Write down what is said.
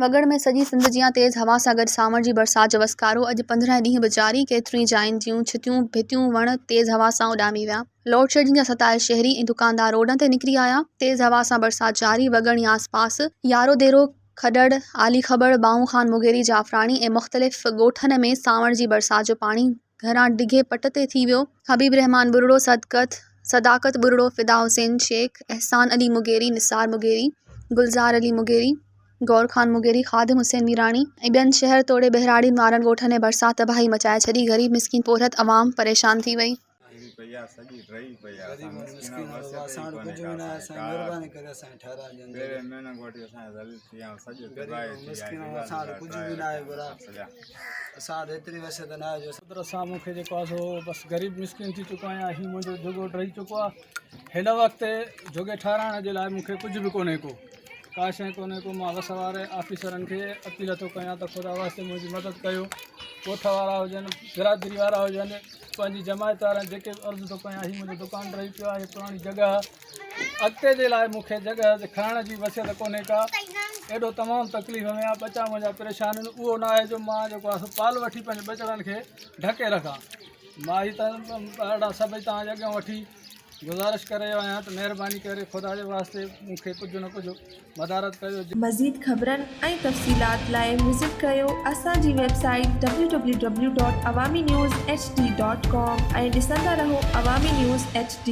वगड़ में सॼी सिंध जियां तेज़ हवा सां गॾु सावण जी बरसाति जो वसकारो। अॼु 15 ॾींहं बि जारी। केतिरियूं जायुनि जूं छितियूं भितियूं वण तेज़ हवा सां उॾामी विया। लोड शेडिंग जा सताए शहरी ऐं दुकानदार रोडनि ते निकिरी आया। तेज़ हवा सां बरसाति जारी। वगड़ या आसपास यारो देरो खॾड़ आली खबड़ बाऊं खान मुगेरी जाफराणी ऐं मुख़्तलिफ़ ॻोठनि में सावण जी बरसाति जो पाणी घरां डिघे पट ते थी वियो। हबीब रहमान बुरड़ो, सदाकत बुरड़ो, फिदा हुसैन शेख, एहसान Ali Mugeri, Nisar Mugeri, Gulzar Ali Mugeri, गौर खान मुगेरी, खादिम हुसैन मीराणी ऐं ॿियनि शहर तोड़े बहिराड़ी वारनि ॻोठनि में बरसाति तबाही मचाए छॾी। ग़रीब मिसकिन पोरहत अवाम परेशान थी वई। मूंखे जेको आहे सो बसि ग़रीब मिसकिन थी चुको आहियां। हीउ मुंहिंजो जुगो रही चुको आहे। हिन वक़्तु जुगे ठाराइण जे लाइ मूंखे कुझु बि कोन्हे का शइ कोन्हे को। मां वस वारे ऑफिसरनि खे अपील थो कयां त ख़ुदा वास्ते मुंहिंजी मदद कयो। ॻोठ वारा हुजनि, बिरादरी वारा हुजनि, पंहिंजी जमायत वारा जेके अर्ज़ु थो कयां। हीउ मुंहिंजो दुकानु रही पियो आहे, पुराणी जॻह। अॻिते जे लाइ मूंखे जॻह खाइण जी वसियत कोन्हे का। एॾो तमामु तकलीफ़ में आहे। बचा मुंहिंजा परेशान आहिनि। उहो न आहे जो मां जेको आहे पाल वठी पंहिंजे बचड़नि खे ढके रखां। मां ही त ॾाढा सभई तव्हांजे अॻियां वठी गुज़ारिश करे रहियो आहियां त महिरबानी करे ख़ुदा जे वास्ते मूंखे कुझु न कुझु मदारत कयो। मज़ीद ख़बरनि ऐं तफ़सीलात लाइ विज़िट कयो असांजी वेबसाइट www.awamiNewsHD.com ऐं ॾिसंदा रहो अवामी न्यूज़ HD।